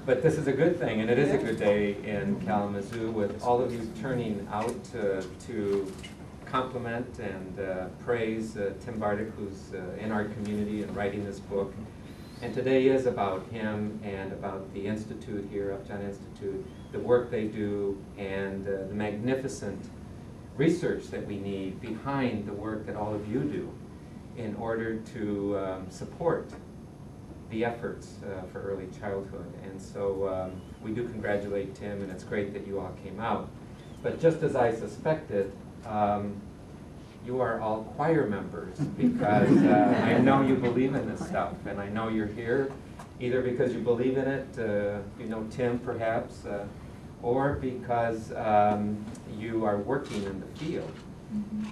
But this is a good thing, and it is a good day in Kalamazoo with all of you turning out to compliment and praise Tim Bartik, who's in our community and writing this book. And today is about him and about the Institute here, Upjohn Institute, the work they do, and the magnificent research that we need behind the work that all of you do in order to support the efforts for early childhood. And so we do congratulate Tim, and it's great that you all came out. But just as I suspected, you are all choir members because I know you believe in this stuff, and I know you're here either because you believe in it, you know Tim perhaps, or because you are working in the field.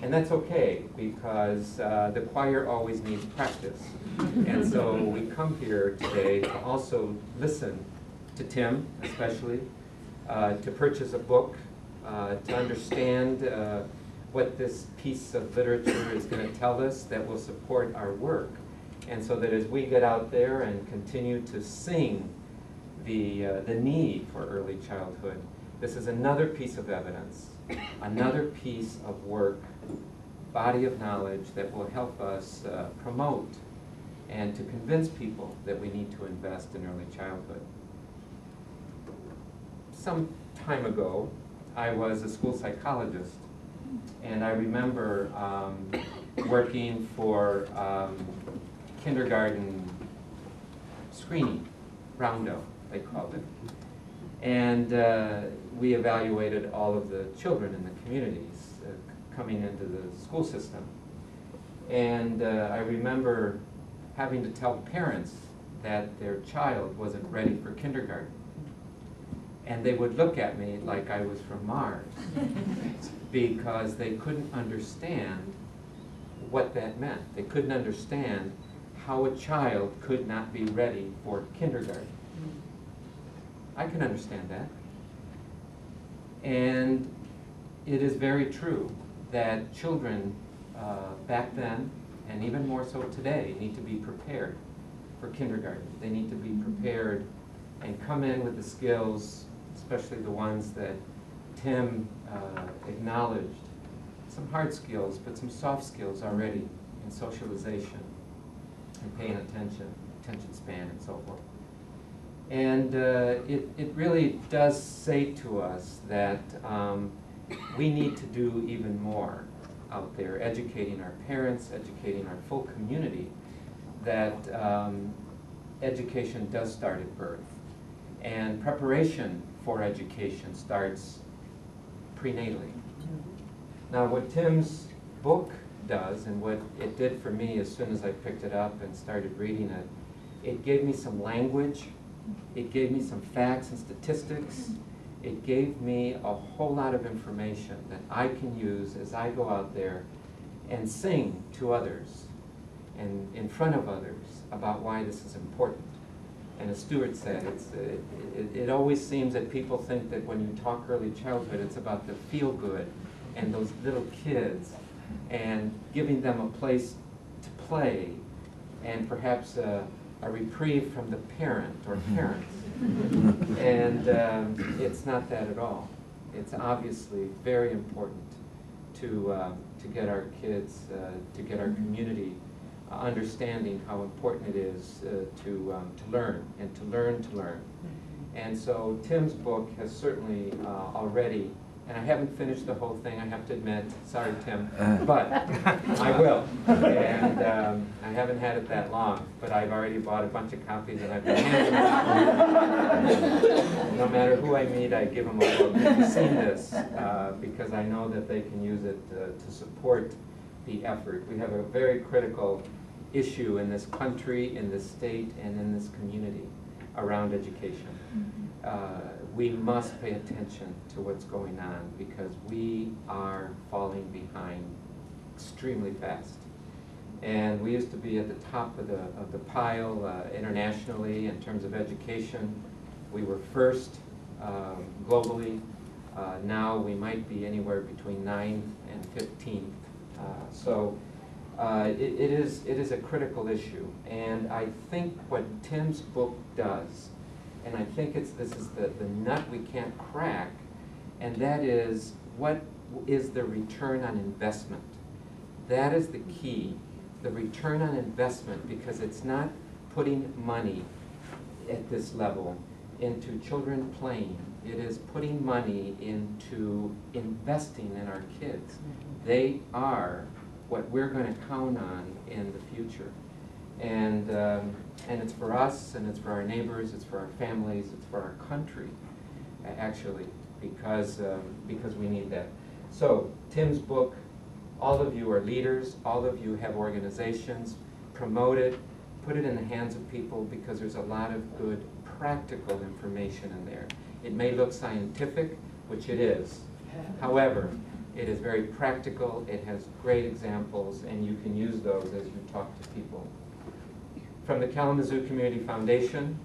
And that's okay, because the choir always needs practice. And so we come here today to also listen to Tim, especially, to purchase a book, to understand what this piece of literature is going to tell us that will support our work. And so that as we get out there and continue to sing the need for early childhood, this is another piece of evidence, another piece of work, body of knowledge that will help us promote and to convince people that we need to invest in early childhood. Some time ago, I was a school psychologist, and I remember working for kindergarten screening, roundup, they called it. And we evaluated all of the children in the communities coming into the school system. And I remember having to tell parents that their child wasn't ready for kindergarten. And they would look at me like I was from Mars because they couldn't understand what that meant. They couldn't understand how a child could not be ready for kindergarten. I can understand that. And it is very true that children back then, and even more so today, need to be prepared for kindergarten. They need to be prepared and come in with the skills, especially the ones that Tim acknowledged. Some hard skills, but some soft skills already in socialization and paying attention span and so forth. And it really does say to us that we need to do even more out there, educating our parents, educating our full community, that education does start at birth. And preparation for education starts prenatally. Now what Tim's book does, and what it did for me as soon as I picked it up and started reading it, it gave me some language, it gave me some facts and statistics, it gave me a whole lot of information that I can use as I go out there and sing to others and in front of others about why this is important. And as Stuart said, it always seems that people think that when you talk early childhood, it's about the feel-good and those little kids and giving them a place to play and perhaps a reprieve from the parent or parents. And it's not that at all. It's obviously very important to get our kids, to get our community understanding how important it is to learn and to learn. And so Tim's book has certainly already, and I haven't finished the whole thing, I have to admit, sorry Tim, but I will. And I haven't had it that long, but I've already bought a bunch of copies and I've been handing them out. No matter who I meet, I give them a book. You've seen this because I know that they can use it to support the effort. We have a very critical issue in this country, in this state, and in this community around education. We must pay attention to what's going on because we are falling behind extremely fast. And we used to be at the top of the pile internationally in terms of education. We were first globally. Now we might be anywhere between 9th and 15th. So it is a critical issue. And I think what Tim's book does and I think this is the nut we can't crack, and that is, what is the return on investment? That is the key, the return on investment, because it's not putting money at this level into children playing. It is putting money into investing in our kids. They are what we're going to count on in the future. And it's for us, and it's for our neighbors, it's for our families, it's for our country, actually, because we need that. So, Tim's book, all of you are leaders, all of you have organizations, promote it, put it in the hands of people, because there's a lot of good practical information in there. It may look scientific, which it is. However, it is very practical, it has great examples, and you can use those as you talk to people. From the Kalamazoo Community Foundation,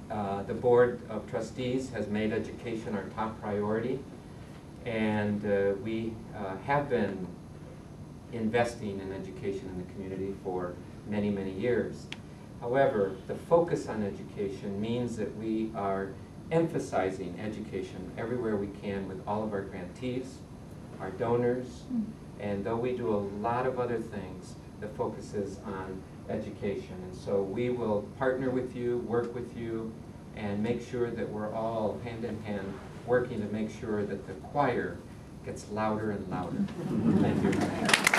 the Board of Trustees has made education our top priority, and we have been investing in education in the community for many, many years. However, the focus on education means that we are emphasizing education everywhere we can with all of our grantees, our donors, and though we do a lot of other things, the focus is on education. And so we will partner with you, work with you, and make sure that we're all hand in hand working to make sure that the choir gets louder and louder. Thank you.